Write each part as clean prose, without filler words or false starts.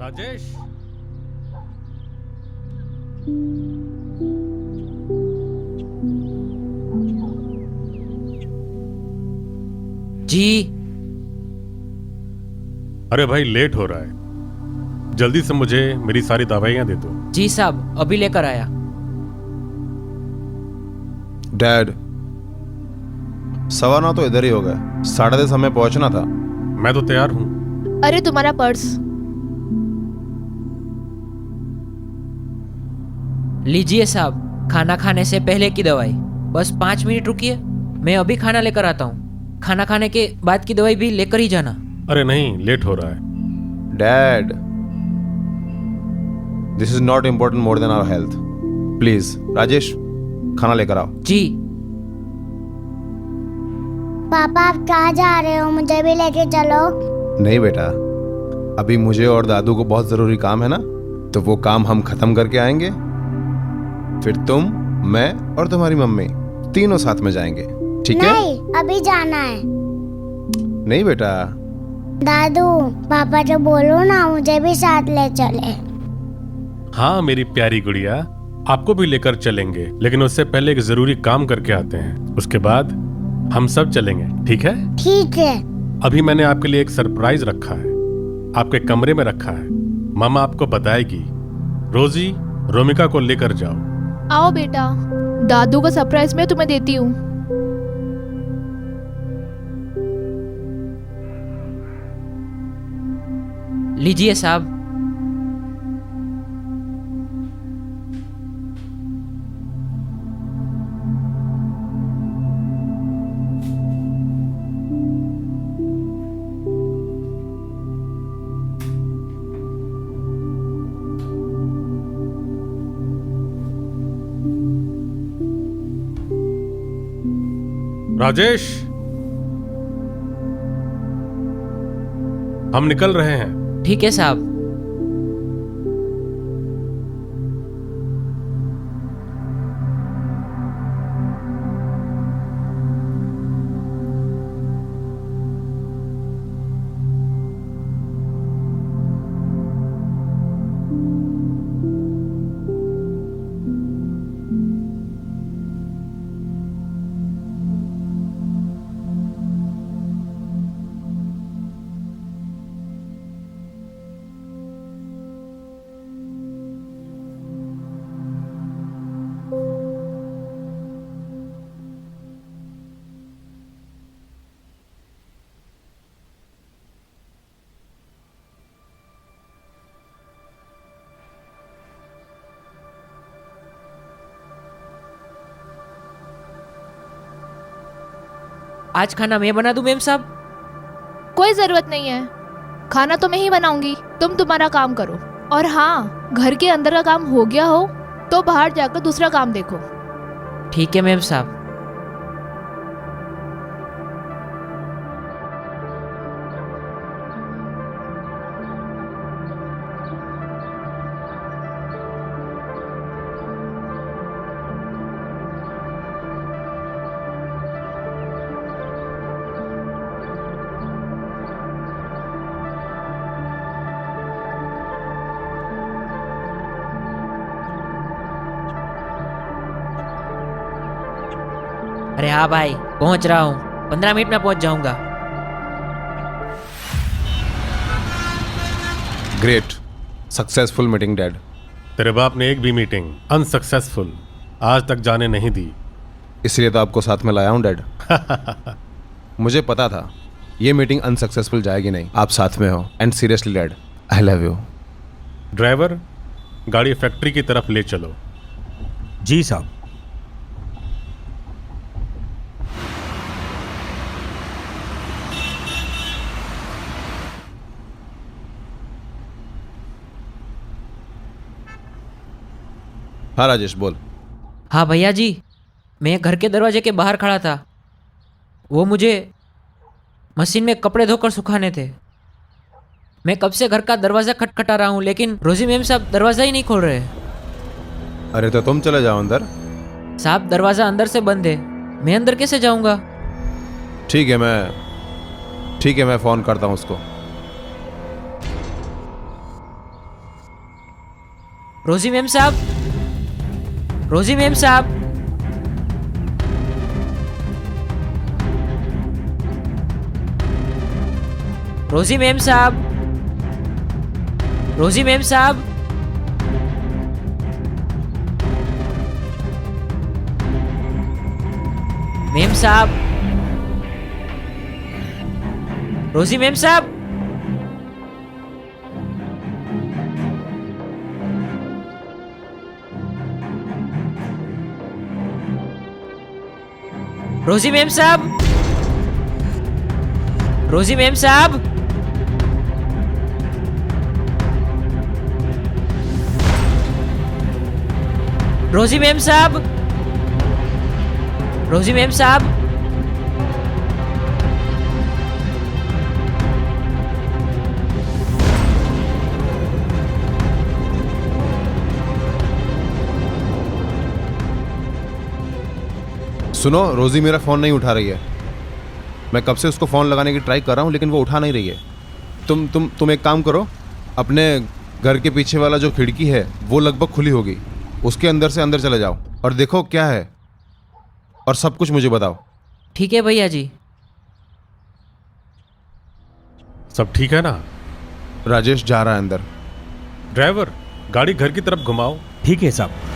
राजेश। जी। अरे भाई लेट हो रहा है, जल्दी से मुझे मेरी सारी दवाइयां दे दो। जी साहब, अभी लेकर आया। डैड, 9:15 तो इधर ही हो गए, 10:30 हमें पहुंचना था। मैं तो तैयार हूं। अरे तुम्हारा पर्स। लीजिए साहब, खाना खाने से पहले की दवाई। बस 5 मिनट रुकिए, मैं अभी खाना लेकर आता हूँ। खाना खाने के बाद की दवाई भी लेकर ही जाना। अरे नहीं, लेट हो रहा है। Dad, this is not important more than our health. Please Rajesh, खाना लेकर आओ। जी। पापा आप कहाँ जा रहे हो? मुझे भी लेके चलो। नहीं बेटा, अभी मुझे और दादू को बहुत जरूरी काम है ना, तो वो काम हम खत्म करके आएंगे, फिर तुम, मैं और तुम्हारी मम्मी तीनों साथ में जाएंगे, ठीक है? नहीं, अभी जाना है। नहीं बेटा। दादू, पापा जो बोलो ना, मुझे भी साथ ले चले। हाँ मेरी प्यारी गुड़िया, आपको भी लेकर चलेंगे, लेकिन उससे पहले एक जरूरी काम करके आते हैं, उसके बाद हम सब चलेंगे, ठीक है? ठीक है। अभी मैंने आपके लिए एक सरप्राइज रखा है, आपके कमरे में रखा है। मामा आपको बताएगी। रोजी, रोमिका को लेकर जाओ। आओ बेटा, दादू का सरप्राइज मैं तुम्हें देती हूँ। लीजिए साहब। राजेश, हम निकल रहे हैं। ठीक है साहब। आज खाना मैं बना दूं मेम साहब? कोई जरूरत नहीं है, खाना तो मैं ही बनाऊंगी, तुम तुम्हारा काम करो। और हाँ, घर के अंदर का काम हो गया हो तो बाहर जाकर दूसरा काम देखो। ठीक है मेम साहब। अरे हाँ भाई, पहुंच रहा हूँ, 15 मिनट में पहुंच जाऊंगा। Great, successful meeting dad. तेरे बाप ने एक भी मीटिंग अनसक्सेसफुल आज तक जाने नहीं दी। इसलिए तो आपको साथ में लाया हूं डैड। मुझे पता था ये मीटिंग अनसक्सेसफुल जाएगी नहीं, आप साथ में हो। And seriously dad, I love you. Driver, गाड़ी फैक्ट्री की तरफ ले चलो। जी साहब। हाँ राजेश, बोल। हाँ भैया जी, मैं घर के दरवाजे के बाहर खड़ा था, वो मुझे मशीन में कपड़े धोकर सुखाने थे। मैं कब से घर का दरवाज़ा खटखटा रहा हूँ, लेकिन रोजी मैम साहब दरवाज़ा ही नहीं खोल रहे। अरे तो तुम चले जाओ अंदर। साहब दरवाज़ा अंदर से बंद है, मैं अंदर कैसे जाऊँगा? ठीक है, मैं फ़ोन करता हूँ उसको। रोजी मैम साहब, रोजी मैम साहब, रोजी मैम साहब, रोजी मैम साहब, मैम साहब, रोजी मैम साहब, रोजी मैम साहब, रोजी मैम साहब, रोजी मैम साहब, रोजी मैम साहब, सुनो, रोजी मेरा फोन नहीं उठा रही है। मैं कब से उसको फोन लगाने की ट्राई कर रहा हूँ लेकिन वो उठा नहीं रही है। तुम एक काम करो, अपने घर के पीछे वाला जो खिड़की है वो लगभग खुली होगी, उसके अंदर से अंदर चले जाओ और देखो क्या है, और सब कुछ मुझे बताओ। ठीक है भैया जी। सब ठीक है ना? राजेश जा रहा है अंदर। ड्राइवर, गाड़ी घर की तरफ घुमाओ। ठीक है साहब।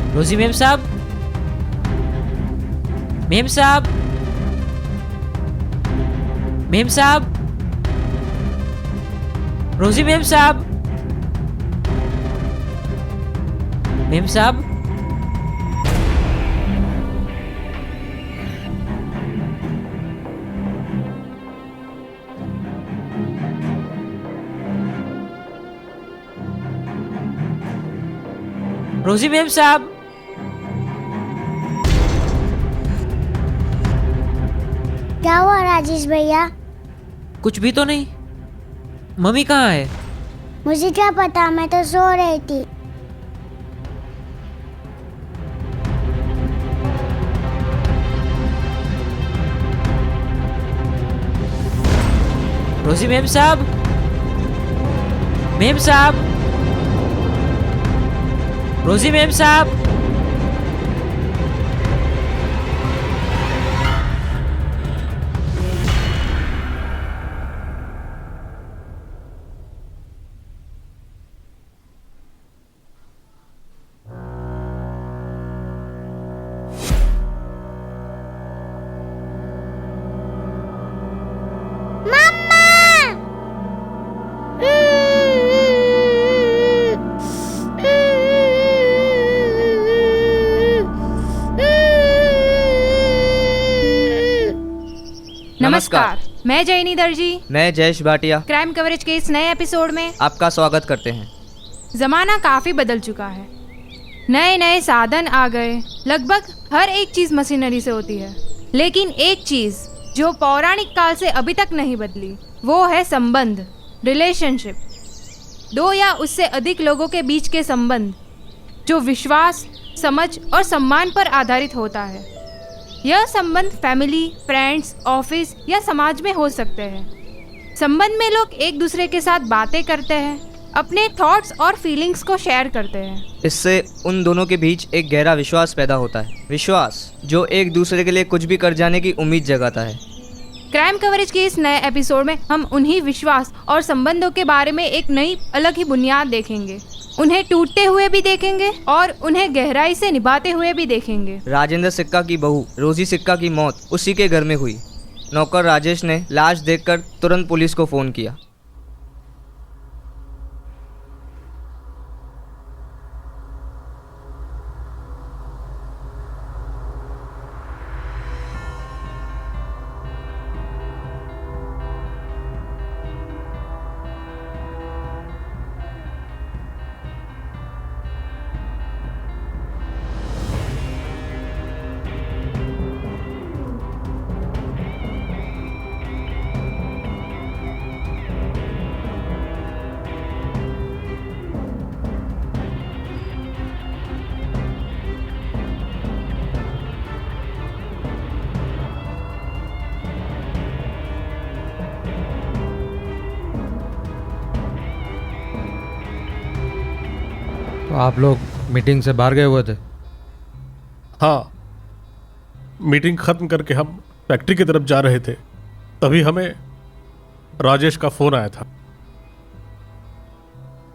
रोजी मैम साहब, मैम साहब, मैम साहब, रोजी मैम साहब, मैम साहब, रोजी मैम साहब, क्या हुआ राजेश भैया? कुछ भी तो नहीं। मम्मी कहाँ है? मुझे क्या पता, मैं तो सो रही थी। रोजी मैम साहब, मैम साहब, रोजी मैम साहब, नमस्कार, मैं जयनी दर्जी, मैं जयेश भाटिया क्राइम कवरेज के इस नए एपिसोड में आपका स्वागत करते हैं। जमाना काफी बदल चुका है, नए नए साधन आ गए, लगभग हर एक चीज मशीनरी से होती है, लेकिन एक चीज जो पौराणिक काल से अभी तक नहीं बदली वो है संबंध, रिलेशनशिप। दो या उससे अधिक लोगों के बीच के संबंध जो विश्वास, समझ और सम्मान पर आधारित होता है। यह संबंध फैमिली, फ्रेंड्स, ऑफिस या समाज में हो सकते हैं। संबंध में लोग एक दूसरे के साथ बातें करते हैं, अपने थॉट्स और फीलिंग्स को शेयर करते हैं। इससे उन दोनों के बीच एक गहरा विश्वास पैदा होता है, विश्वास जो एक दूसरे के लिए कुछ भी कर जाने की उम्मीद जगाता है। क्राइम कवरेज के इस नए एपिसोड में हम उन्हीं विश्वास और संबंधों के बारे में एक नई अलग ही बुनियाद देखेंगे। उन्हें टूटते हुए भी देखेंगे और उन्हें गहराई से निभाते हुए भी देखेंगे। राजेंद्र सिक्का की बहू रोजी सिक्का की मौत उसी के घर में हुई। नौकर राजेश ने लाश देखकर तुरंत पुलिस को फ़ोन किया। तो आप लोग मीटिंग से बाहर गए हुए थे? हाँ, मीटिंग खत्म करके हम फैक्ट्री की तरफ जा रहे थे, तभी हमें राजेश का फोन आया था।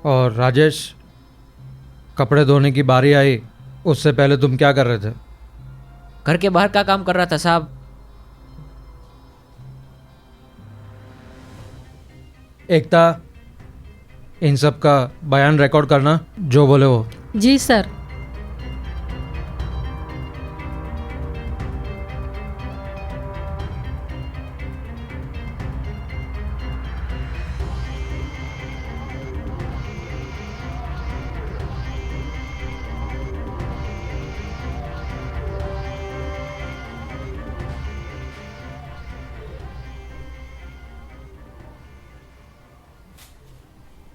और राजेश, कपड़े धोने की बारी आई, उससे पहले तुम क्या कर रहे थे? घर के बाहर का काम कर रहा था साहब। एकता, इन सब का बयान रिकॉर्ड करना, जो बोले वो। जी सर।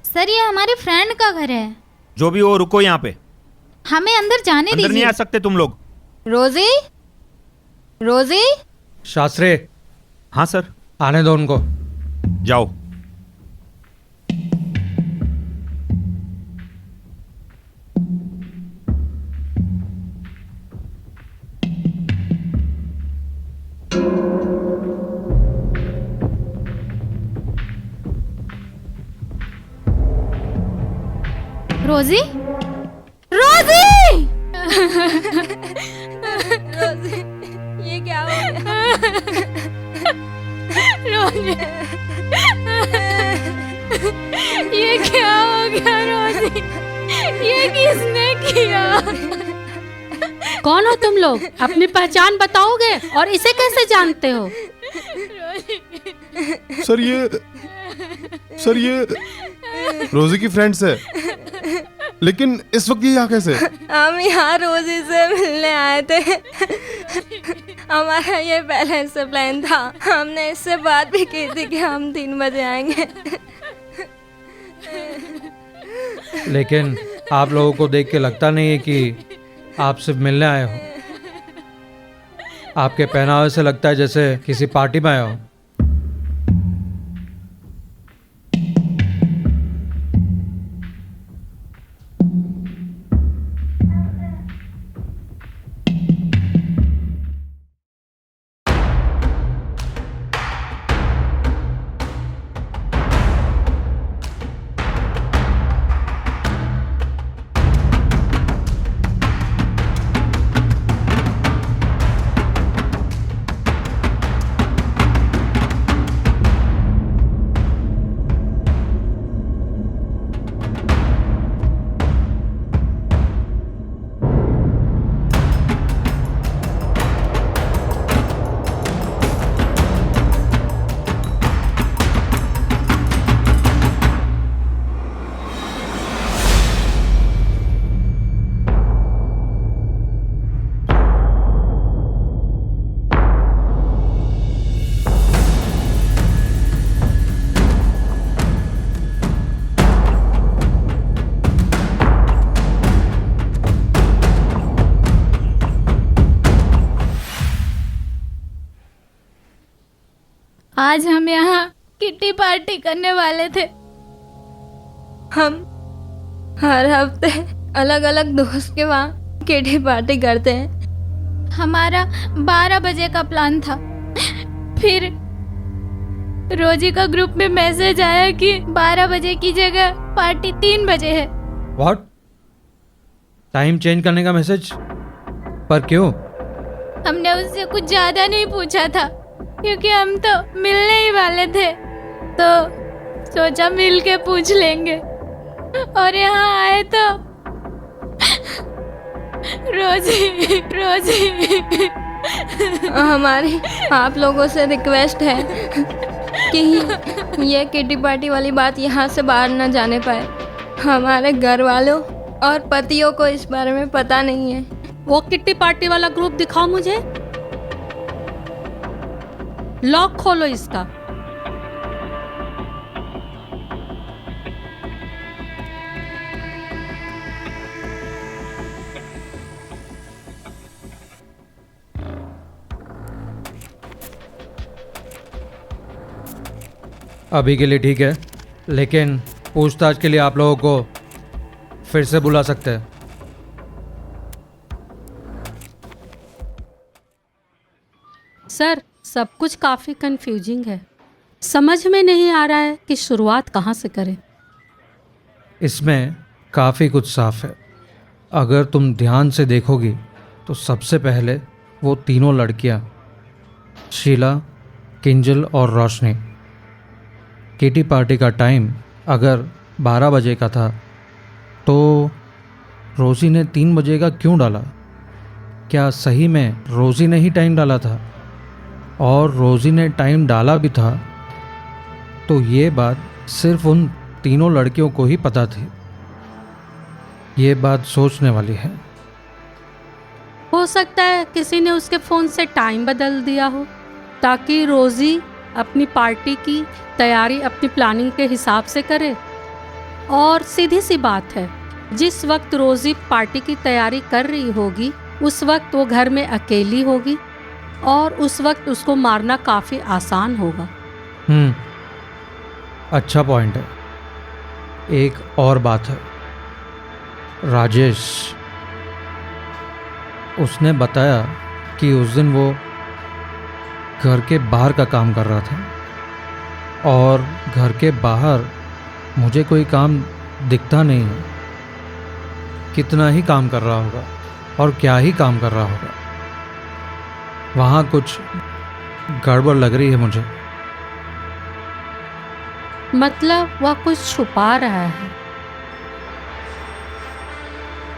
सर, ये हमारे फ्रेंड का घर है। जो भी हो, रुको यहाँ पे। हमें अंदर जाने अंदर नहीं दीजिए। आ सकते तुम लोग। रोजी, रोजी। शास्त्री। हाँ सर। आने दो उनको। जाओ। रोजी, रोजी। रोजी, ये क्या हो गया? रोजी, ये क्या हो गया? रोजी, ये किसने किया? कौन हो तुम लोग? अपनी पहचान बताओगे? और इसे कैसे जानते हो? सर ये रोजी की फ्रेंड्स है, लेकिन इस वक्त ये यहाँ कैसे? हम यहाँ रोजी से मिलने आए थे। हमारा ये पहले से प्लान था। हमने इससे बात भी की थी कि हम 3 बजे आएंगे। लेकिन आप लोगों को देख के लगता नहीं है कि आप सिर्फ मिलने आए हो। आपके पहनावे से लगता है जैसे किसी पार्टी में आए हो। आज हम यहाँ किट्टी पार्टी करने वाले थे। हम हर हफ्ते अलग अलग दोस्त के वहाँ किट्टी पार्टी करते हैं। हमारा 12 बजे का प्लान था। फिर रोजी का ग्रुप में मैसेज आया कि 12 बजे की जगह पार्टी 3 बजे है। व्हाट? टाइम चेंज करने का मैसेज? पर क्यों? हमने उससे कुछ ज्यादा नहीं पूछा था, क्योंकि हम तो मिलने ही वाले थे, तो सोचा मिल के पूछ लेंगे। और यहाँ आए तो रोजी, रोजी, हमारी आप लोगों से रिक्वेस्ट है कि ये किटी पार्टी वाली बात यहाँ से बाहर न जाने पाए। हमारे घर वालों और पतियों को इस बारे में पता नहीं है। वो किट्टी पार्टी वाला ग्रुप दिखाओ मुझे। लॉक खोलो इसका। अभी के लिए ठीक है, लेकिन पूछताछ के लिए आप लोगों को फिर से बुला सकते हैं। सर, सब कुछ काफ़ी कंफ्यूजिंग है। समझ में नहीं आ रहा है कि शुरुआत कहाँ से करें। इसमें काफ़ी कुछ साफ है। अगर तुम ध्यान से देखोगी तो सबसे पहले वो तीनों लड़कियां, शीला, किंजल और रोशनी। किटी पार्टी का टाइम अगर 12 बजे का था तो रोज़ी ने 3 बजे का क्यों डाला? क्या सही में रोज़ी ने ही टाइम डाला था? और रोज़ी ने टाइम डाला भी था तो ये बात सिर्फ उन तीनों लड़कियों को ही पता थी। ये बात सोचने वाली है। हो सकता है किसी ने उसके फ़ोन से टाइम बदल दिया हो ताकि रोज़ी अपनी पार्टी की तैयारी अपनी प्लानिंग के हिसाब से करे। और सीधी सी बात है, जिस वक्त रोज़ी पार्टी की तैयारी कर रही होगी उस वक्त वो घर में अकेली होगी और उस वक्त उसको मारना काफ़ी आसान होगा। अच्छा पॉइंट है। एक और बात है, राजेश, उसने बताया कि उस दिन वो घर के बाहर का काम कर रहा था और घर के बाहर मुझे कोई काम दिखता नहीं है। कितना ही काम कर रहा होगा और क्या ही काम कर रहा होगा, वहाँ कुछ गड़बड़ लग रही है मुझे। मतलब वह कुछ छुपा रहा है।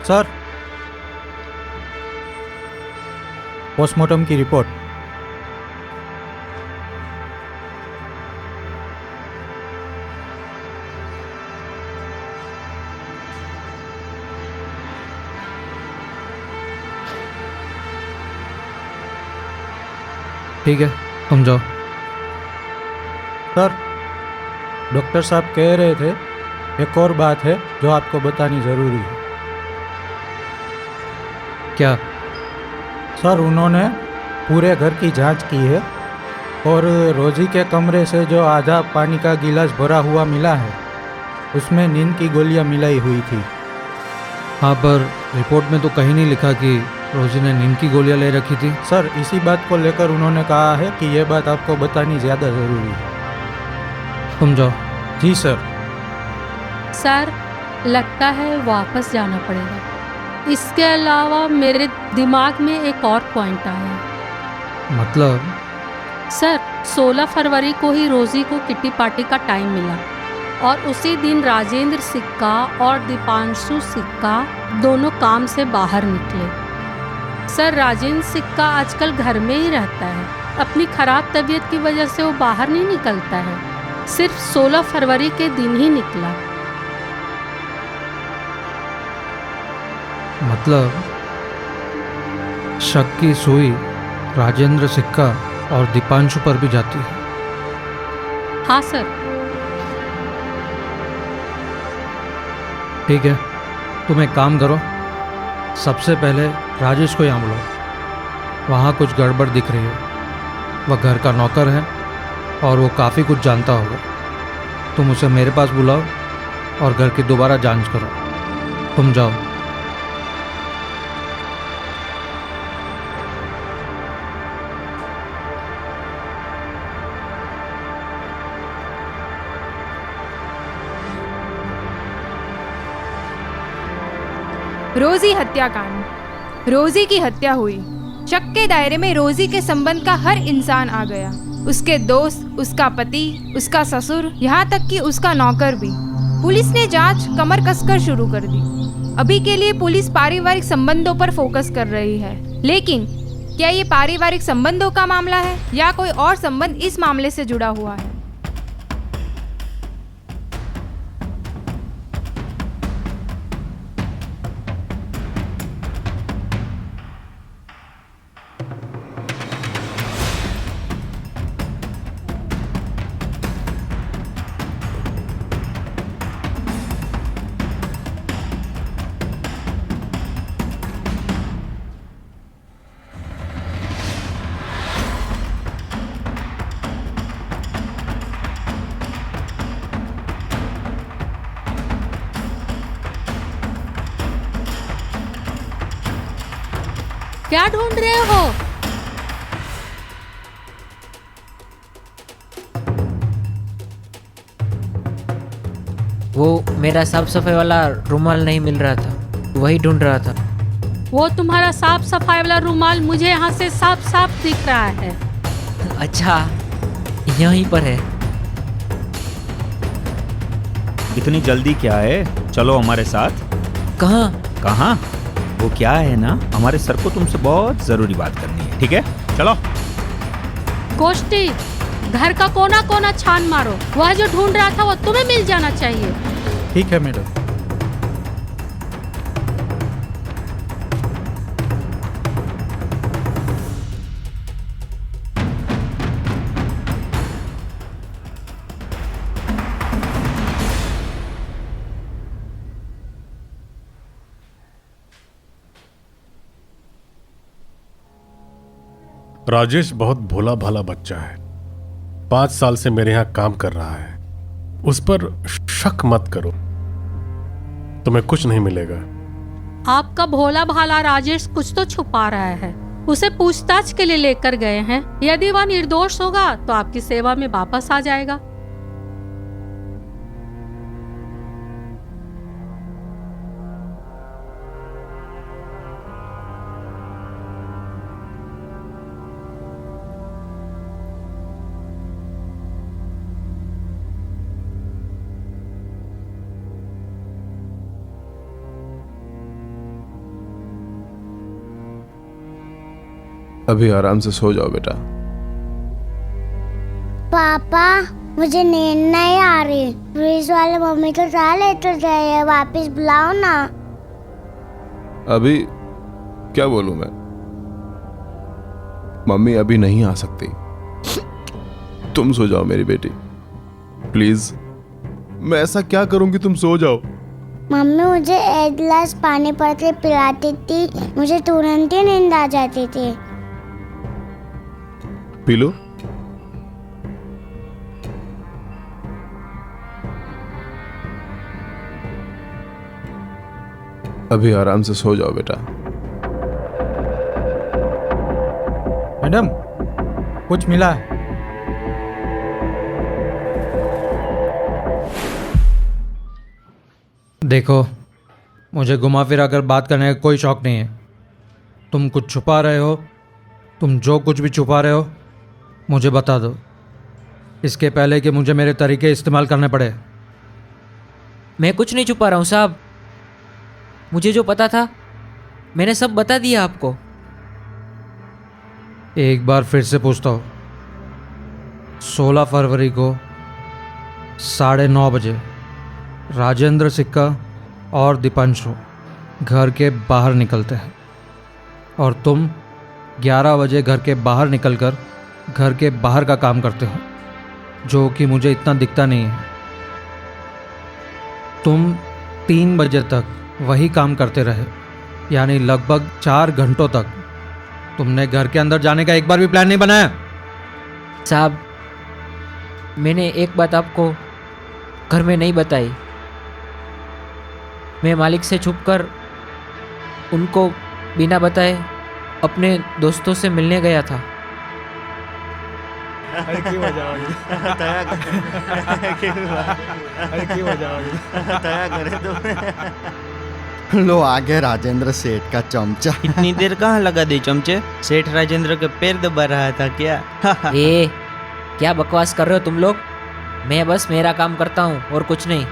सर, पोस्टमार्टम की रिपोर्ट। ठीक है, तुम जाओ। सर, डॉक्टर साहब कह रहे थे एक और बात है जो आपको बतानी ज़रूरी है। क्या? सर, उन्होंने पूरे घर की जांच की है और रोजी के कमरे से जो आधा पानी का गिलास भरा हुआ मिला है उसमें नींद की गोलियां मिलाई हुई थी। हाँ, पर रिपोर्ट में तो कहीं नहीं लिखा कि रोजी ने नींद की गोलियां ले रखी थी। सर, इसी बात को लेकर उन्होंने कहा है कि यह बात आपको बतानी ज़्यादा ज़रूरी है। तुम जाओ। जी सर। सर, लगता है वापस जाना पड़ेगा। इसके अलावा मेरे दिमाग में एक और पॉइंट आया। मतलब? सर, 16 फरवरी को ही रोजी को किटी पार्टी का टाइम मिला और उसी दिन राजेंद्र सिक्का और दीपांशु सिक्का दोनों काम से बाहर निकले। सर, राजेंद्र सिक्का आजकल घर में ही रहता है। अपनी खराब तबीयत की वजह से वो बाहर नहीं निकलता है। सिर्फ 16 फरवरी के दिन ही निकला। मतलब शक की सुई राजेंद्र सिक्का और दीपांशु पर भी जाती है। हाँ सर। ठीक है, तुम एक काम करो, सबसे पहले राजेश को यहाँ बुलाओ। वहाँ कुछ गड़बड़ दिख रही है। वह घर का नौकर है और वो काफ़ी कुछ जानता होगा। तुम उसे मेरे पास बुलाओ और घर की दोबारा जांच करो। तुम जाओ। रोजी हत्याकांड। रोजी की हत्या हुई। शक के दायरे में रोजी के संबंध का हर इंसान आ गया। उसके दोस्त, उसका पति, उसका ससुर, यहाँ तक कि उसका नौकर भी। पुलिस ने जांच कमर कसकर शुरू कर दी। अभी के लिए पुलिस पारिवारिक संबंधों पर फोकस कर रही है, लेकिन क्या ये पारिवारिक संबंधों का मामला है या कोई और संबंध इस मामले से जुड़ा हुआ है? क्या ढूंढ रहे हो? वो मेरा साफ सफाई वाला रुमाल नहीं मिल रहा था, वही ढूंढ रहा था। वो तुम्हारा साफ सफाई वाला रुमाल मुझे यहाँ से साफ साफ दिख रहा है। अच्छा, यहीं पर है। इतनी जल्दी क्या है, चलो हमारे साथ। कहाँ? कहाँ? वो क्या है ना, हमारे सर को तुमसे बहुत जरूरी बात करनी है, ठीक है? चलो। गोष्ठी, घर का कोना कोना छान मारो, वह जो ढूंढ रहा था वो तुम्हें मिल जाना चाहिए। ठीक है मैडम। राजेश बहुत भोला भाला बच्चा है, 5 साल से मेरे यहाँ काम कर रहा है। उस पर शक मत करो, तुम्हें कुछ नहीं मिलेगा। आपका भोला भाला राजेश कुछ तो छुपा रहा है। उसे पूछताछ के लिए लेकर गए हैं। यदि वह निर्दोष होगा तो आपकी सेवा में वापस आ जाएगा। अभी आराम से सो जाओ बेटा। पापा मुझे नींद नहीं आ रही, पुलिस वाले मम्मी को कहाँ लेकर गए, वापस बुलाओ ना। अभी क्या बोलूं मैं, मम्मी अभी नहीं आ सकती। तुम सो जाओ मेरी बेटी, प्लीज। मैं ऐसा क्या करूं कि तुम सो जाओ। मम्मी मुझे 1 गिलास पानी भर के पिलाती थी, मुझे तुरंत ही नींद आ जाती थी। P low. अभी आराम से सो जाओ बेटा। मैडम कुछ मिला है? देखो, मुझे घुमा फिरा कर बात करने का कोई शौक नहीं है। तुम कुछ छुपा रहे हो, तुम जो कुछ भी छुपा रहे हो मुझे बता दो, इसके पहले कि मुझे मेरे तरीके इस्तेमाल करने पड़े। मैं कुछ नहीं छुपा रहा हूँ साहब, मुझे जो पता था मैंने सब बता दिया आपको। एक बार फिर से पूछता हूँ, 16 फरवरी को 9:30 बजे राजेंद्र सिक्का और दीपांशु घर के बाहर निकलते हैं और तुम 11 बजे घर के बाहर निकलकर घर के बाहर का काम करते हो, जो कि मुझे इतना दिखता नहीं है। तुम 3 बजे तक वही काम करते रहे, यानी लगभग 4 घंटों तक तुमने घर के अंदर जाने का एक बार भी प्लान नहीं बनाया। साहब, मैंने एक बात आपको घर में नहीं बताई। मैं मालिक से छुपकर उनको बिना बताए अपने दोस्तों से मिलने गया था। अरे क्यों बजाओगे? अरे क्यों बजाओगे? लो आगे राजेंद्र सेठ का चमचा। इतनी देर कहाँ लगा दी चमचे? सेठ राजेंद्र के पैर दबा रहा था क्या? ए, क्या बकवास कर रहे हो तुम लोग? मैं बस मेरा काम करता हूँ और कुछ नहीं।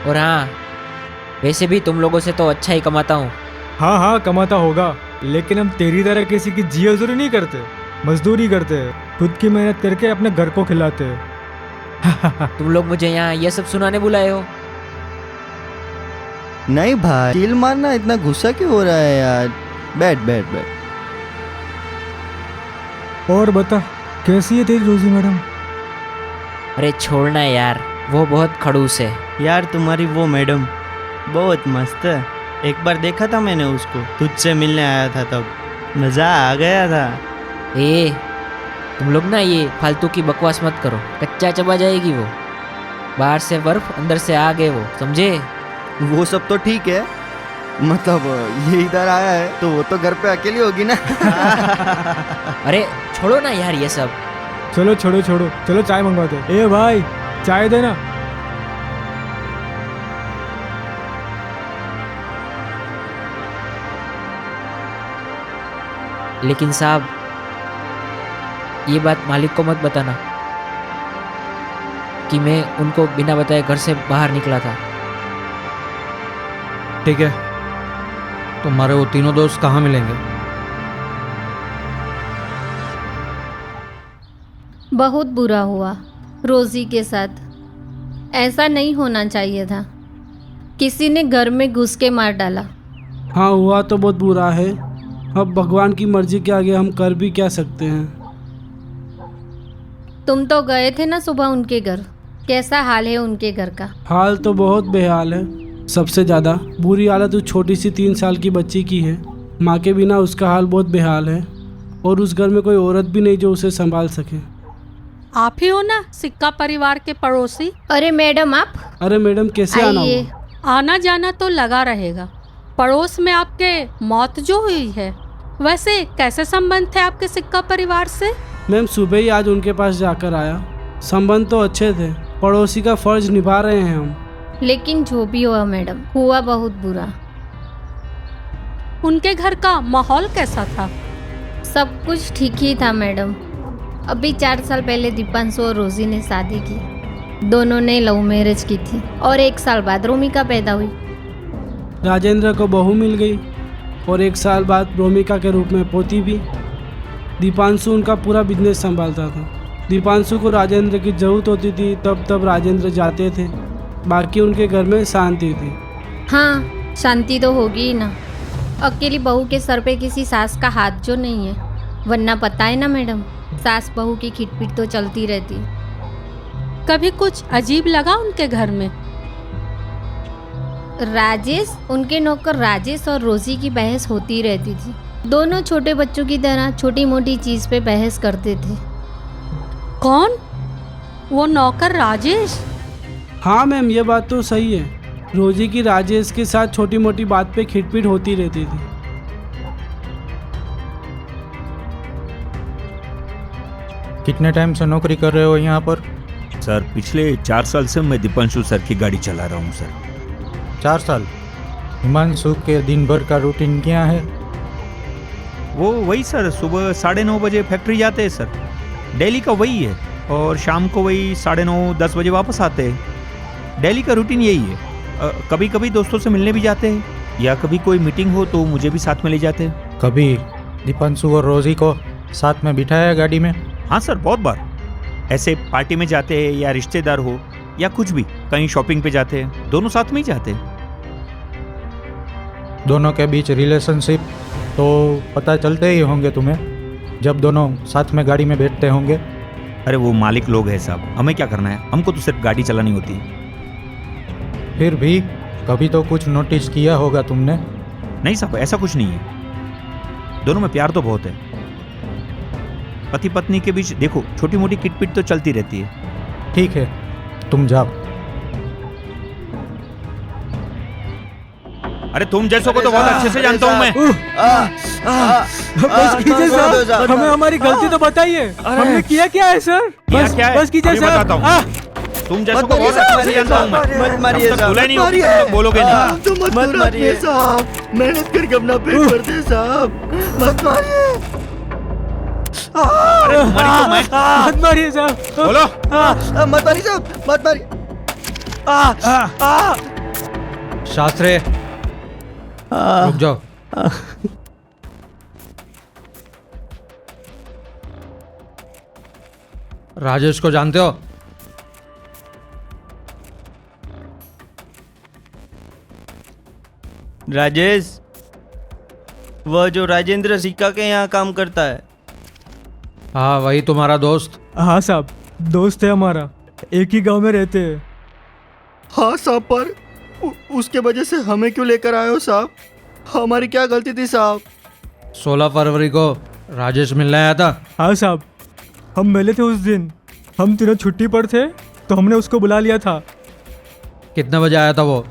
और हाँ, वैसे भी तुम लोगों से तो अच्छा ही कमाता हूँ। हाँ हाँ कमाता होगा, लेकिन हम तेरी तरह किसी की जी हजूरी नहीं करते, मजदूरी करते हैं, खुद की मेहनत करके अपने घर को खिलाते हैं। तुम लोग मुझे यहाँ ये सब सुनाने बुलाए हो? नहीं भाई, कील मारना इतना गुस्सा क्यों हो रहा है यार? बैठ बैठ बैठ। और बता, कैसी है तेरी रोजी मैडम? अरे छोड़ना यार, वो बहुत खड़ूस है। यार तुम्हारी वो मैडम बहुत मस्त है। एक बार देखा था मैंने उसको, तुझसे मिलने आया था तब, मजा आ गया था। ए, तुम लोग ना ये फालतू की बकवास मत करो, कच्चा चबा जाएगी वो। बाहर से बर्फ, अंदर से आग है वो, समझे? वो सब तो ठीक है, मतलब ये इधर आया है तो वो तो घर पे अकेली होगी ना। अरे छोड़ो ना यार ये सब। चलो छोड़ो छोड़ो, चलो चाय मंगवाते हैं। ए भाई चाय देना। लेकिन साहब ये बात मालिक को मत बताना कि मैं उनको बिना बताए घर से बाहर निकला था। ठीक है, तुम्हारे वो तीनों दोस्त कहाँ मिलेंगे? बहुत बुरा हुआ रोजी के साथ। ऐसा नहीं होना चाहिए था। किसी ने घर में घुस के मार डाला। हाँ हुआ तो बहुत बुरा है। अब भगवान की मर्जी के आगे हम कर भी क्या सकते हैं। तुम तो गए थे ना सुबह उनके घर, कैसा हाल है उनके घर का? हाल तो बहुत बेहाल है। सबसे ज़्यादा बुरी हालत उस छोटी सी 3 साल की बच्ची की है। माँ के बिना उसका हाल बहुत बेहाल है और उस घर में कोई औरत भी नहीं जो उसे संभाल सके। आप ही हो ना सिक्का परिवार के पड़ोसी? अरे मैडम आप। अरे मैडम कैसे आना हुआ? आना जाना तो लगा रहेगा। पड़ोस में आपके मौत जो हुई है, वैसे कैसे संबंध थे आपके सिक्का परिवार से? मैम सुबह ही आज उनके पास जाकर आया। संबंध तो अच्छे थे, पड़ोसी का फर्ज निभा रहे हैं हम। लेकिन जो भी हुआ मैडम, हुआ बहुत बुरा। उनके घर का माहौल कैसा था? सब कुछ ठीक ही था मैडम। अभी 4 साल पहले दीपांशु और रोजी ने शादी की। दोनों ने लव मैरिज की थी और 1 साल बाद रोमिका पैदा हुई। राजेंद्र को बहू मिल गई और 1 साल बाद रोमिका के रूप में पोती भी। दीपांशु उनका पूरा बिजनेस संभालता था। दीपांशु को राजेंद्र की जरूरत होती थी तब राजेंद्र जाते थे। बाकी उनके घर में शांति थी। हाँ शांति तो होगी ही ना। अकेली बहू के सर पे किसी सास का हाथ जो नहीं है, वरना पता है ना मैडम, सास बहू की खिटपिट तो चलती रहती। कभी कुछ अजीब लगा उनके घर में? राजेश, उनके नौकर राजेश और रोजी की बहस होती रहती थी। दोनों छोटे बच्चों की तरह छोटी मोटी चीज पे बहस करते थे। कौन? वो नौकर राजेश? हाँ मैम ये बात तो सही है। रोजी की राजेश के साथ छोटी मोटी बात पे खिटपिट होती रहती थी। कितने टाइम से नौकरी कर रहे हो यहाँ पर? सर पिछले 4 साल से मैं दीपांशु सर की गाड़ी चला रहा हूँ सर। 4 साल? हिमांशु के दिन भर का रूटीन क्या है? वो वही सर, सुबह 9:30 बजे फैक्ट्री जाते हैं सर, डेली का वही है। और शाम को वही 9:30-10 बजे वापस आते हैं। डेली का रूटीन यही है। कभी कभी दोस्तों से मिलने भी जाते हैं या कभी कोई मीटिंग हो तो मुझे भी साथ में ले जाते हैं। कभी दीपांशु और रोजी को साथ में बिठाया गाड़ी में? हाँ सर बहुत बार। ऐसे पार्टी में जाते हैं या रिश्तेदार हो या कुछ भी, कहीं शॉपिंग पे जाते हैं, दोनों साथ में ही जाते हैं। दोनों के बीच रिलेशनशिप तो पता चलते ही होंगे तुम्हें जब दोनों साथ में गाड़ी में बैठते होंगे। अरे वो मालिक लोग हैं साहब, हमें क्या करना है, हमको तो सिर्फ गाड़ी चलानी होती है। फिर भी कभी तो कुछ नोटिस किया होगा तुमने? नहीं साहब ऐसा कुछ नहीं है। दोनों में प्यार तो बहुत है। पति पत्नी के बीच देखो छोटी मोटी किटपिट तो चलती रहती है। ठीक है तुम जाओ। अरे तुम जैसों को तो बहुत अच्छे से जानता हूँ मैं। बस कीजिए सर, हमें हमारी गलती तो बताइए। हमने किया क्या है सर? बस कीजिए सर। तुम जैसों को बहुत अच्छे से जानता हूँ मैं। मत मारिए साहब, नहीं हो, बोलोगे नहीं। मत मारिए साहब, मेहनत करके अपना पेट भरते साहब, मत मारिए। अरे मत मारिए साहब, बोलो। मत मारिए साहब, मत मारिए। शास्त्री रुक जाओ। राजेश को जानते हो? राजेश, वह जो राजेंद्र सिक्का के यहाँ काम करता है। हाँ वही तुम्हारा दोस्त? हाँ साहब दोस्त है हमारा, एक ही गांव में रहते हैं। हाँ साहब, पर उसके वजह से हमें क्यों लेकर आए हो साहब? हमारी क्या गलती थी साहब? 16 फरवरी को राजेश मिलने आया था। हाँ साहब हम मिले थे उस दिन। हम तीनों छुट्टी पर थे तो हमने उसको बुला लिया था। कितने बजे आया था वो?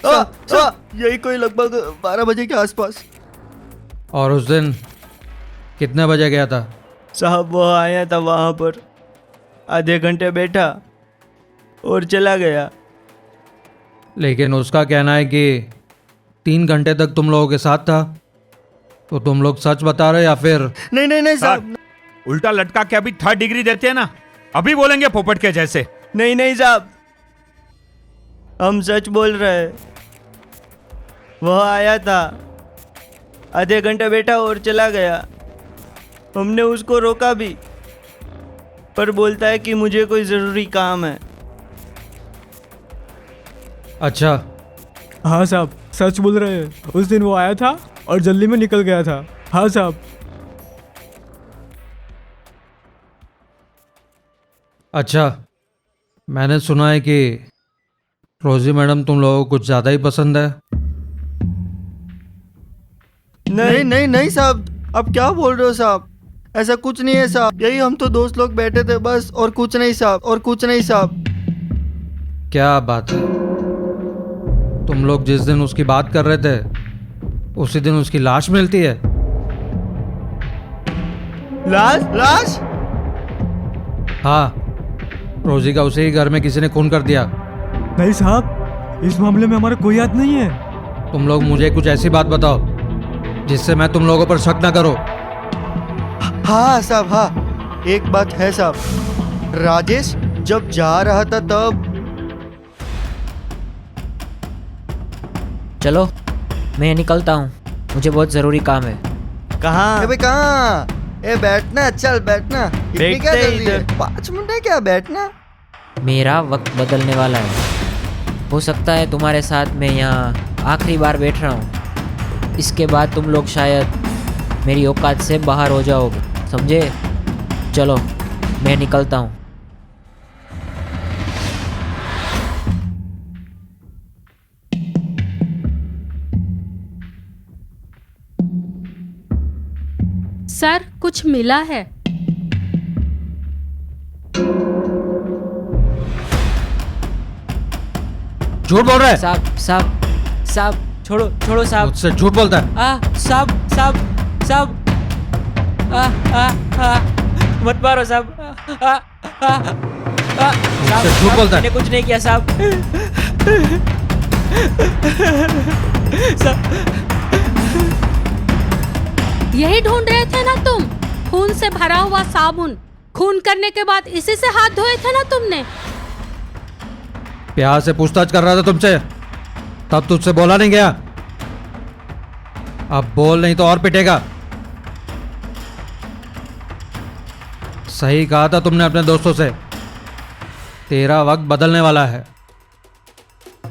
यही कोई लगभग 12 बजे के आसपास। और उस दिन कितने बजे गया था? साहब वो आया था वहाँ पर, आधे घंटे बैठा और चला गया। लेकिन उसका कहना है कि 3 घंटे तक तुम लोगों के साथ था। तो तुम लोग सच बता रहे या फिर? नहीं साहब, उल्टा लटका के अभी 3rd डिग्री देते हैं ना, अभी बोलेंगे पोपट के जैसे। नहीं साहब, हम सच बोल रहे हैं। वह आया था, आधे घंटे बैठा और चला गया। हमने उसको रोका भी, पर बोलता है कि मुझे कोई ज़रूरी काम है। अच्छा। हाँ साहब, सच बोल रहे हैं। उस दिन वो आया था और जल्दी में निकल गया था। हाँ साहब। अच्छा, मैंने सुना है कि रोजी मैडम तुम लोगों को कुछ ज़्यादा ही पसंद है। नहीं साहब, अब क्या बोल रहे हो साहब? ऐसा कुछ नहीं है साहब, यही हम तो दोस्त लोग बैठे थे बस, और कुछ नहीं साहब। क्या बात है? तुम लोग जिस दिन उसकी बात कर रहे थे उसी दिन उसकी लाश मिलती है। लाश? हाँ, रोजी का उसी ही घर में किसी ने खून कर दिया। नहीं साहब, इस मामले में हमारा कोई हाथ नहीं है। तुम लोग मुझे कुछ ऐसी बात बताओ जिससे मैं तुम लोगों पर शक ना करो। हाँ साहब, हाँ, एक बात है साहब, राजेश जब जा रहा था तब। चलो मैं निकलता हूँ, मुझे बहुत ज़रूरी काम है। कहाँ? भाई कहाँ? बैठना, चल बैठना। इतनी क्या जल्दी है? 5 मिनट है क्या बैठना? मेरा वक्त बदलने वाला है। हो सकता है तुम्हारे साथ मैं यहाँ आखिरी बार बैठ रहा हूँ। इसके बाद तुम लोग शायद मेरी औकात से बाहर हो जाओगे, समझे? चलो मैं निकलता हूँ। सर कुछ मिला है? झूठ बोल रहा है। साहब छोड़ो साहब। मुझसे झूठ बोलता है। साहब मत मारो साहब। मुझसे झूठ बोलता है। मैंने कुछ नहीं किया साहब। यही ढूंढ रहे थे ना तुम? खून से भरा हुआ साबुन। खून करने के बाद इसी से हाथ धोए थे ना तुमने? प्यार से पूछताछ कर रहा था तुमसे, तब तुझसे बोला नहीं गया। अब बोल, नहीं तो और पिटेगा। सही कहा था तुमने अपने दोस्तों से, तेरा वक्त बदलने वाला है।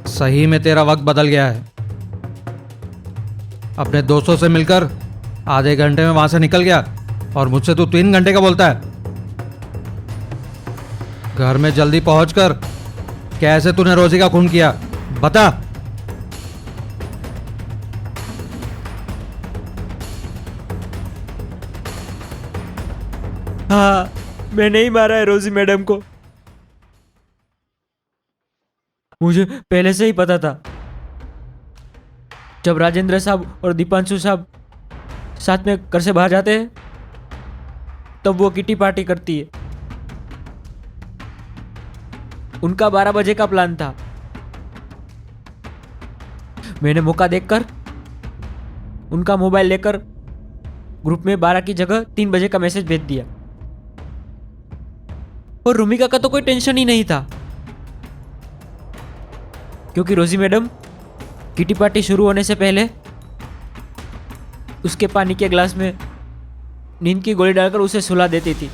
सही में तेरा वक्त बदल गया है। अपने दोस्तों से मिलकर आधे घंटे में वहां से निकल गया और मुझसे तू 3 घंटे का बोलता है। घर में जल्दी पहुंचकर कैसे तूने रोजी का खून किया, बता। हाँ, मैं नहीं मारा है रोजी मैडम को। मुझे पहले से ही पता था। जब राजेंद्र साहब और दीपांशु साहब साथ में घर से बाहर जाते हैं तब वो किटी पार्टी करती है। उनका 12 बजे का प्लान था। मैंने मौका देखकर उनका मोबाइल लेकर ग्रुप में 12 की जगह 3 बजे का मैसेज भेज दिया। और रूमिका का तो कोई टेंशन ही नहीं था, क्योंकि रोजी मैडम किटी पार्टी शुरू होने से पहले उसके पानी के ग्लास में नींद की गोली डालकर उसे सुला देती थी,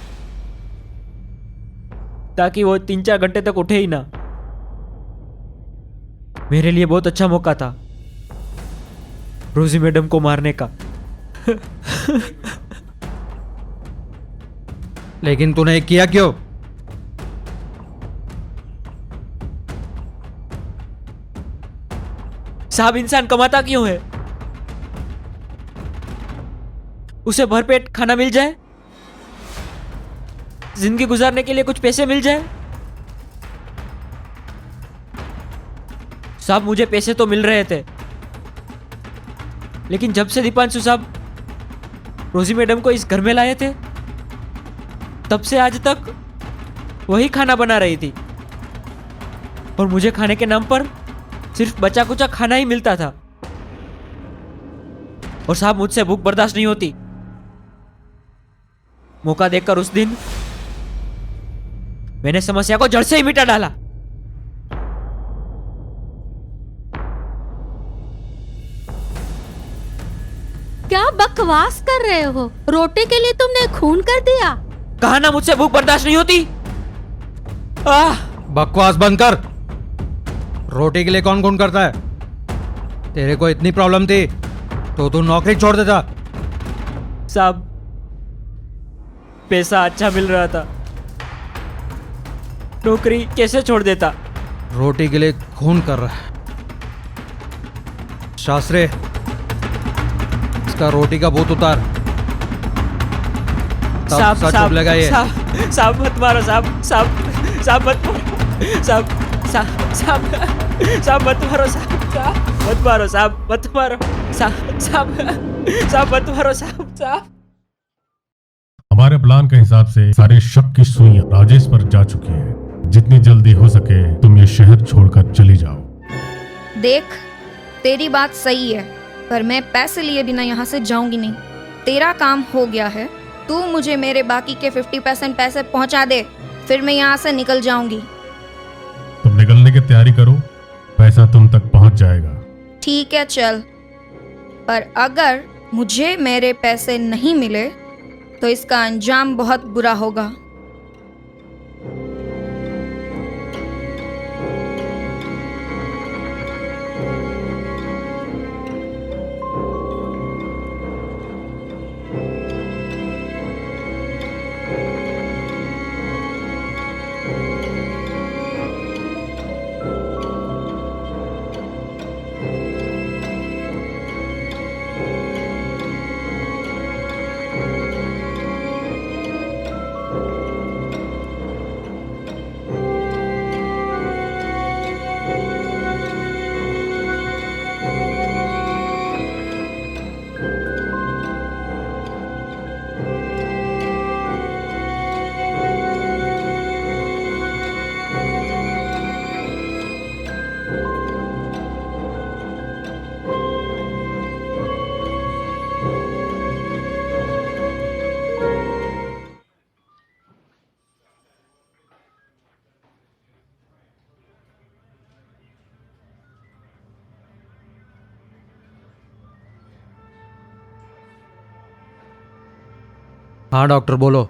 ताकि वो 3-4 घंटे तक उठे ही ना। मेरे लिए बहुत अच्छा मौका था रोजी मैडम को मारने का। लेकिन तूने किया क्यों? साहब, इंसान कमाता क्यों है? उसे भरपेट खाना मिल जाए, जिंदगी गुजारने के लिए कुछ पैसे मिल जाए, साहब मुझे पैसे तो मिल रहे थे, लेकिन जब से दीपांशु साहब रोजी मैडम को इस घर में लाए थे, तब से आज तक वही खाना बना रही थी और मुझे खाने के नाम पर सिर्फ बचा कुचा खाना ही मिलता था। और साहब मुझसे भूख बर्दाश्त नहीं होती। मौका देखकर उस दिन मैंने समस्या को जड़ से ही मिटा डाला। क्या बकवास कर रहे हो? रोटी के लिए तुमने खून कर दिया? कहा ना मुझसे भूख बर्दाश्त नहीं होती। बकवास बंद कर। रोटी के लिए कौन खून करता है? तेरे को इतनी प्रॉब्लम थी तो तू नौकरी छोड़ देता। साहब पैसा अच्छा मिल रहा था, नौकरी कैसे छोड़ देता? रोटी के लिए खून कर रहा है। शास्त्री, इसका रोटी का भूत उतार। साहब सच उबलेगा ये। साहब मत मारो साहब, साहब मत मारो साहब, साहब मत मारो साहब, मत मारो साहब, मत मारो साहब मत मारो साहब। हमारे प्लान के हिसाब से सारे शक की सुइयां राजेश पर जा चुकी है। जितनी जल्दी हो सके तुम ये शहर छोड़कर चली जाओ। देख, तेरी बात सही है, पर मैं पैसे लिए बिना यहाँ से जाऊंगी नहीं। तेरा काम हो गया है, तू मुझे मेरे बाकी के 50% पैसे पहुँचा दे, फिर मैं यहाँ से निकल जाऊंगी। तुम निकलने की तैयारी करो, पैसा तुम तक पहुँच जाएगा। ठीक है चल, पर अगर मुझे मेरे पैसे नहीं मिले तो इसका अंजाम बहुत बुरा होगा। हाँ डॉक्टर बोलो।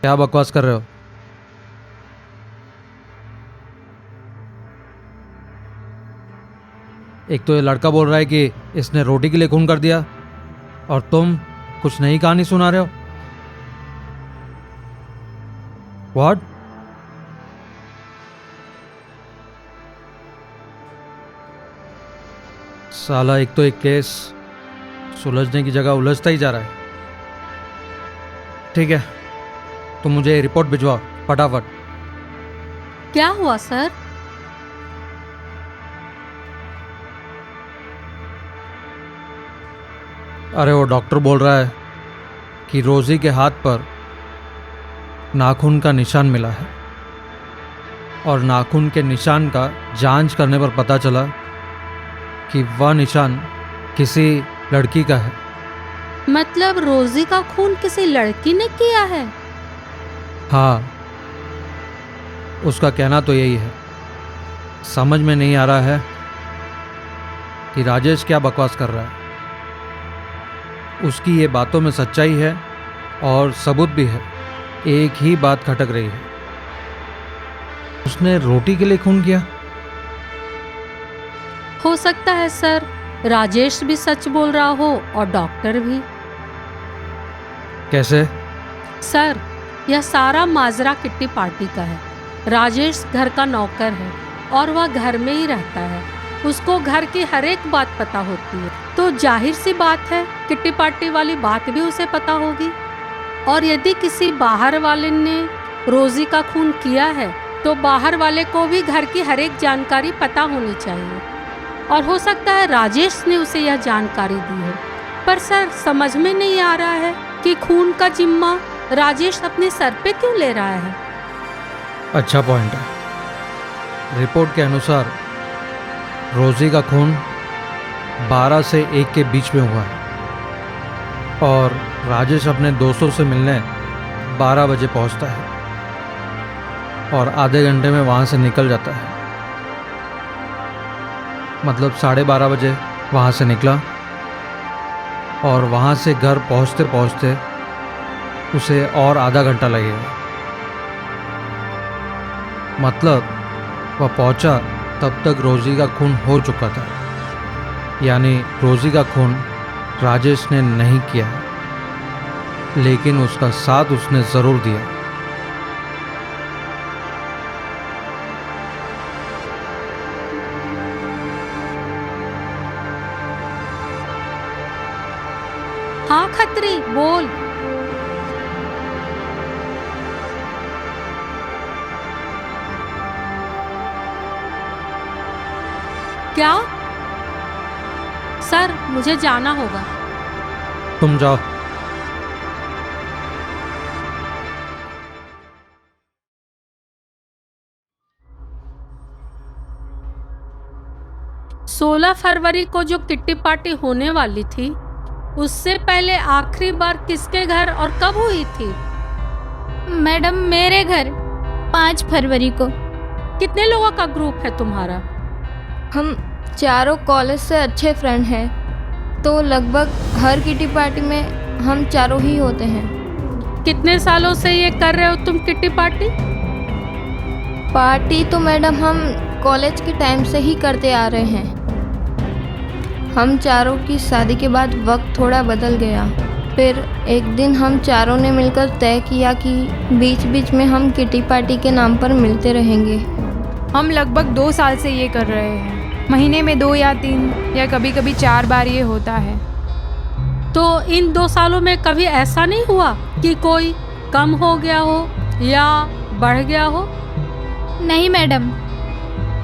क्या बकवास कर रहे हो? एक तो ये लड़का बोल रहा है कि इसने रोटी के लिए खून कर दिया, और तुम कुछ नई कहानी सुना रहे हो। व्हाट? साला एक तो एक केस सुलझने की जगह उलझता ही जा रहा है। ठीक है, तुम मुझे रिपोर्ट भिजवाओ फटाफट। क्या हुआ सर? अरे वो डॉक्टर बोल रहा है कि रोजी के हाथ पर नाखून का निशान मिला है, और नाखून के निशान का जांच करने पर पता चला कि वह निशान किसी लड़की का है। मतलब रोजी का खून किसी लड़की ने किया है? हाँ, उसका कहना तो यही है। समझ में नहीं आ रहा है कि राजेश क्या बकवास कर रहा है। उसकी ये बातों में सच्चाई है और सबूत भी है। एक ही बात खटक रही है, उसने रोटी के लिए खून किया। हो सकता है सर, राजेश भी सच बोल रहा हो और डॉक्टर भी। कैसे? सर, यह सारा माजरा किट्टी पार्टी का है। राजेश घर का नौकर है और वह घर में ही रहता है। उसको घर की हर एक बात पता होती है, तो जाहिर सी बात है किट्टी पार्टी वाली बात भी उसे पता होगी। और यदि किसी बाहर वाले ने रोजी का खून किया है तो बाहर वाले को भी घर की हर एक जानकारी पता होनी चाहिए। और हो सकता है राजेश ने उसे यह जानकारी दी है। पर सर, समझ में नहीं आ रहा है कि खून का जिम्मा राजेश अपने सर पे क्यों ले रहा है। अच्छा पॉइंट है। रिपोर्ट के अनुसार रोजी का खून 12 से 1 के बीच में हुआ है और राजेश अपने दोस्तों से मिलने 12 बजे पहुंचता है और आधे घंटे में वहाँ से निकल जाता है। मतलब 12:30 बजे वहाँ से निकला और वहाँ से घर पहुँचते पहुँचते उसे और आधा घंटा लगेगा। मतलब वह पहुँचा तब तक रोजी का खून हो चुका था। यानी रोजी का खून राजेश ने नहीं किया है, लेकिन उसका साथ उसने ज़रूर दिया। हाँ खत्री, बोल। क्या? सर, मुझे जाना होगा। तुम जाओ। सोलह फरवरी को जो किट्टी पार्टी होने वाली थी, उससे पहले आखिरी बार किसके घर और कब हुई थी? मैडम, मेरे घर 5 फरवरी को। कितने लोगों का ग्रुप है तुम्हारा? हम चारों कॉलेज से अच्छे फ्रेंड हैं, तो लगभग हर किटी पार्टी में हम चारों ही होते हैं। कितने सालों से ये कर रहे हो तुम किटी पार्टी? पार्टी तो मैडम हम कॉलेज के टाइम से ही करते आ रहे हैं। हम चारों की शादी के बाद वक्त थोड़ा बदल गया। फिर एक दिन हम चारों ने मिलकर तय किया कि बीच बीच में हम किटी पार्टी के नाम पर मिलते रहेंगे। हम लगभग 2 साल से ये कर रहे हैं। महीने में 2 या 3 या कभी कभी 4 बार ये होता है। तो इन 2 सालों में कभी ऐसा नहीं हुआ कि कोई कम हो गया हो या बढ़ गया हो? नहीं मैडम,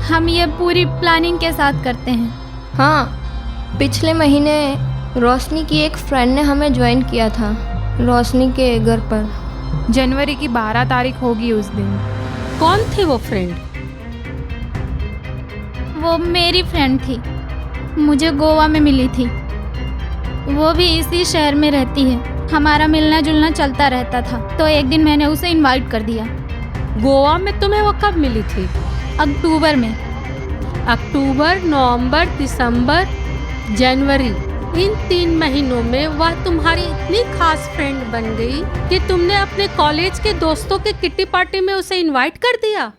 हम ये पूरी प्लानिंग के साथ करते हैं। हाँ, पिछले महीने रोशनी की एक फ्रेंड ने हमें ज्वाइन किया था, रोशनी के घर पर। जनवरी की 12 तारीख होगी उस दिन। कौन थी वो फ्रेंड? वो मेरी फ्रेंड थी, मुझे गोवा में मिली थी। वो भी इसी शहर में रहती है। हमारा मिलना जुलना चलता रहता था, तो एक दिन मैंने उसे इनवाइट कर दिया। गोवा में तुम्हें वो कब मिली थी? अक्टूबर में। अक्टूबर, नवंबर, दिसंबर, जनवरी, इन 3 महीनों में वह तुम्हारी इतनी खास फ्रेंड बन गई कि तुमने अपने कॉलेज के दोस्तों के किट्टी पार्टी में उसे इनवाइट कर दिया।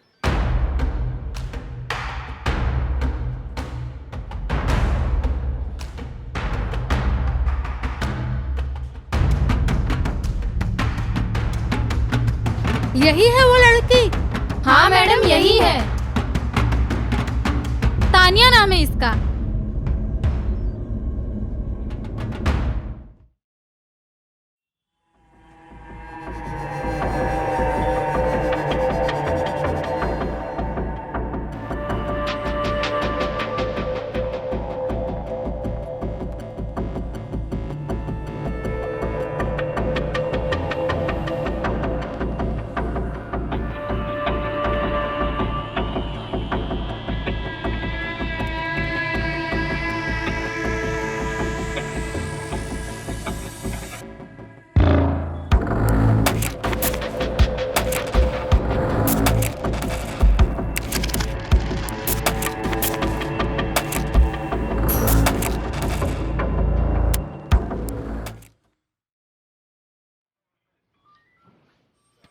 यही है वो लड़की? हाँ मैडम, यही है। तानिया नाम है इसका।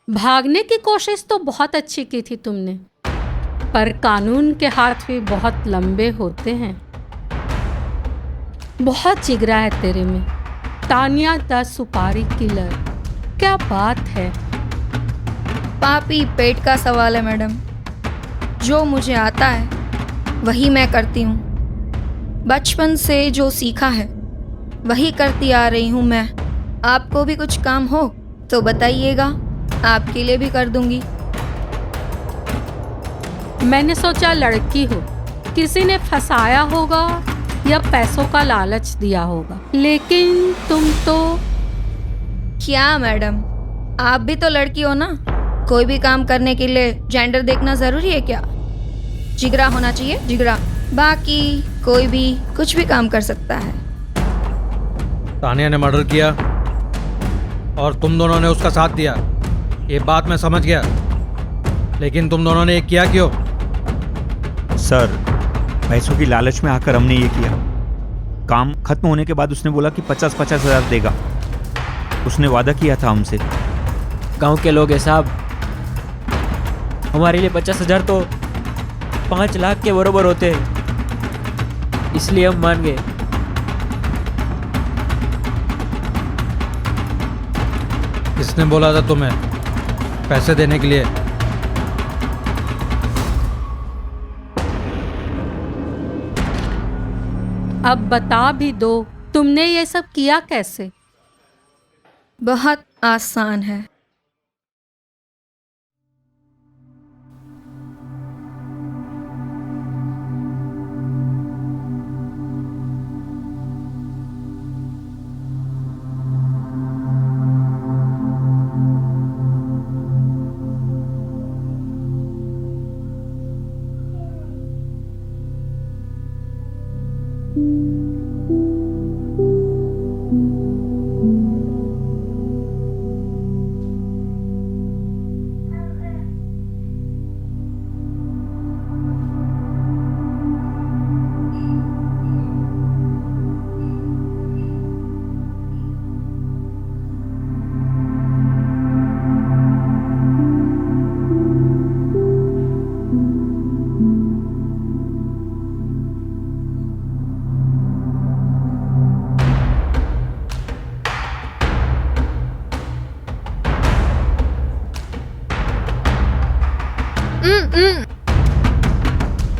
भागने की कोशिश तो बहुत अच्छी की थी तुमने, पर कानून के हाथ भी बहुत लंबे होते हैं। बहुत जिगरा है तेरे में। तानिया द सुपारी किलर, क्या बात है। पापी पेट का सवाल है मैडम। जो मुझे आता है वही मैं करती हूँ। बचपन से जो सीखा है वही करती आ रही हूँ मैं। आपको भी कुछ काम हो तो बताइएगा, आपके लिए भी कर दूंगी। मैंने सोचा लड़की हो, किसी ने फंसाया होगा या पैसों का लालच दिया होगा, लेकिन तुम तो। क्या मैडम, आप भी तो लड़की हो ना। कोई भी काम करने के लिए जेंडर देखना जरूरी है क्या? जिगरा होना चाहिए, जिगरा। बाकी कोई भी कुछ भी काम कर सकता है। तानिया ने मर्डर किया और तुम दोनों ने उसका साथ दिया, ये बात मैं समझ गया, लेकिन तुम दोनों ने ये किया क्यों? सर, पैसों की लालच में आकर हमने ये किया। काम खत्म होने के बाद उसने बोला कि 50-50 हज़ार देगा। उसने वादा किया था हमसे। गांव के लोग हैं साहब, हमारे लिए 50,000 तो 5 लाख के बराबर होते हैं, इसलिए हम मान गए। किसने बोला था तुम्हें पैसे देने के लिए? अब बता भी दो, तुमने ये सब किया कैसे? बहुत आसान है।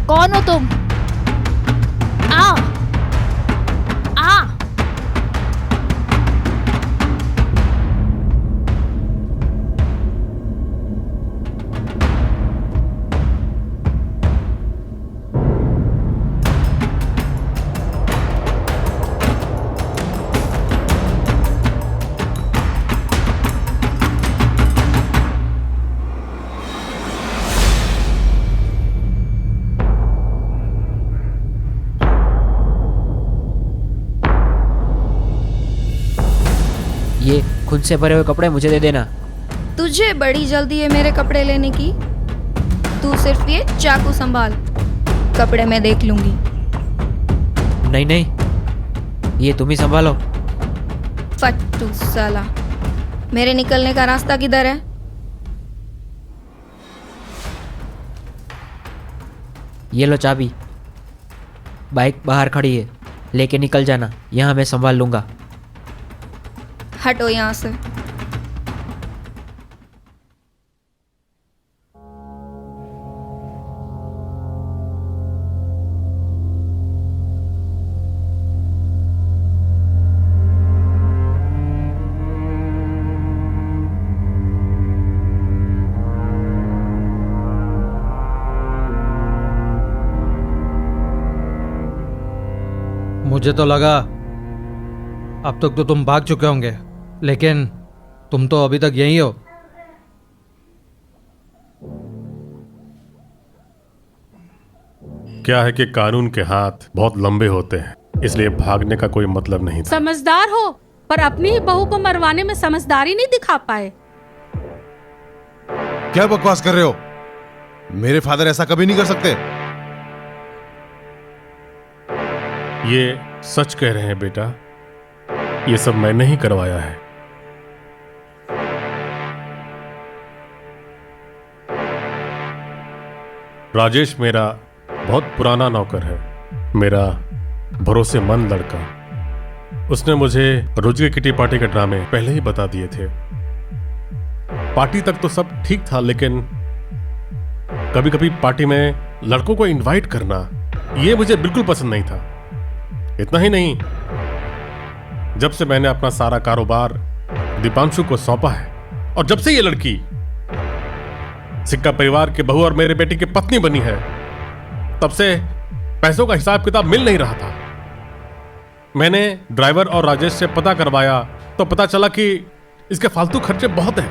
कौन हो तुम? आ आ ये खुद से भरे हुए कपड़े मुझे दे देना। तुझे बड़ी जल्दी है मेरे कपड़े लेने की। तू सिर्फ ये चाकू संभाल, कपड़े मैं देख लूंगी। नहीं नहीं, ये तुम ही संभालो। फट्टू साला, मेरे निकलने का रास्ता किधर है? ये लो चाबी, बाइक बाहर खड़ी है, लेके निकल जाना, यहाँ मैं संभाल लूंगा। हटो यहाँ से। मुझे तो लगा अब तक तो तुम भाग चुके होंगे, लेकिन तुम तो अभी तक यहीं हो। क्या है कि कानून के हाथ बहुत लंबे होते हैं, इसलिए भागने का कोई मतलब नहीं था। समझदार हो, पर अपनी ही बहू को मरवाने में समझदारी नहीं दिखा पाए। क्या बकवास कर रहे हो? मेरे फादर ऐसा कभी नहीं कर सकते। ये सच कह रहे हैं बेटा, ये सब मैंने ही करवाया है। राजेश मेरा बहुत पुराना नौकर है, मेरा भरोसेमंद लड़का। उसने मुझे रोज की किटी पार्टी के ड्रामे पहले ही बता दिए थे। पार्टी तक तो सब ठीक था, लेकिन कभी कभी पार्टी में लड़कों को इनवाइट करना, ये मुझे बिल्कुल पसंद नहीं था। इतना ही नहीं, जब से मैंने अपना सारा कारोबार दीपांशु को सौंपा है और जब से ये लड़की सिक्का परिवार की बहू और मेरे बेटी की पत्नी बनी है, तब से पैसों का हिसाब किताब मिल नहीं रहा था। मैंने ड्राइवर और राजेश से पता करवाया तो पता चला कि इसके फालतू खर्चे बहुत हैं।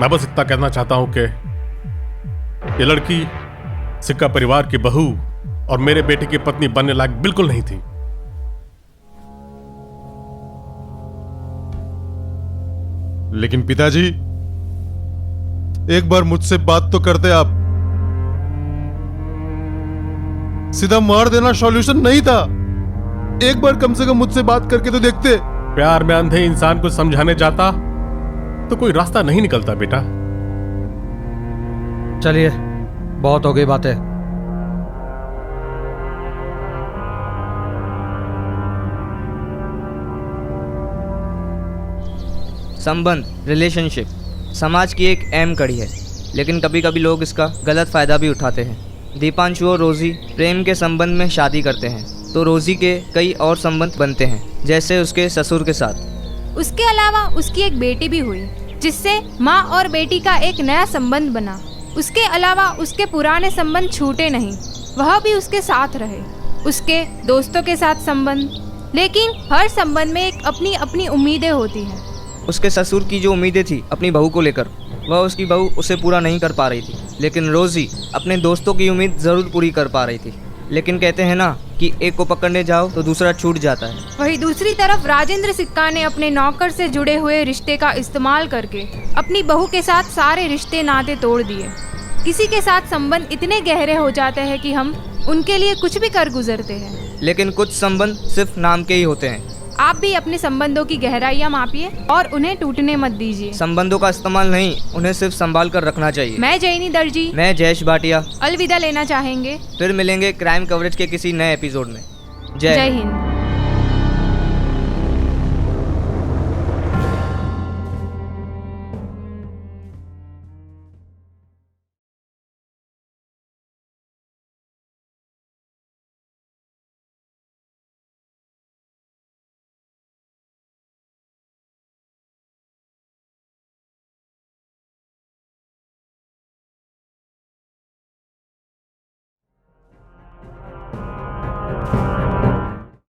मैं बस इतना कहना चाहता हूं कि ये लड़की सिक्का परिवार की बहू और मेरे बेटे की पत्नी बनने लायक बिल्कुल नहीं थी। लेकिन पिताजी, एक बार मुझसे बात तो करते आप। सीधा मार देना सॉल्यूशन नहीं था। एक बार कम से कम मुझसे बात करके तो देखते। प्यार में अंधे इंसान को समझाने जाता तो कोई रास्ता नहीं निकलता बेटा। चलिए, बहुत हो गई बातें। संबंध, रिलेशनशिप समाज की एक अहम कड़ी है, लेकिन कभी कभी लोग इसका गलत फ़ायदा भी उठाते हैं। दीपांशु और रोज़ी प्रेम के संबंध में शादी करते हैं तो रोज़ी के कई और संबंध बनते हैं, जैसे उसके ससुर के साथ। उसके अलावा उसकी एक बेटी भी हुई, जिससे माँ और बेटी का एक नया संबंध बना। उसके अलावा उसके पुराने संबंध छूटे नहीं, वह भी उसके साथ रहे। उसके दोस्तों के साथ संबंध, लेकिन हर संबंध में एक अपनी अपनी उम्मीदें होती हैं। उसके ससुर की जो उम्मीदें थी अपनी बहू को लेकर, वह उसकी बहू उसे पूरा नहीं कर पा रही थी, लेकिन रोज़ी अपने दोस्तों की उम्मीद ज़रूर पूरी कर पा रही थी। लेकिन कहते हैं ना कि एक को पकड़ने जाओ तो दूसरा छूट जाता है। वहीं दूसरी तरफ राजेंद्र सिक्का ने अपने नौकर से जुड़े हुए रिश्ते का इस्तेमाल करके अपनी बहू के साथ सारे रिश्ते नाते तोड़ दिए। किसी के साथ संबंध इतने गहरे हो जाते हैं कि हम उनके लिए कुछ भी कर गुजरते हैं। लेकिन कुछ संबंध सिर्फ नाम के ही होते हैं। आप भी अपने संबंधों की गहराइयाँ मापिए और उन्हें टूटने मत दीजिए। संबंधों का इस्तेमाल नहीं, उन्हें सिर्फ संभाल कर रखना चाहिए। मैं जैनी दर्जी, मैं जयेश भाटिया अलविदा लेना चाहेंगे। फिर मिलेंगे क्राइम कवरेज के किसी नए एपिसोड में। जय हिंद।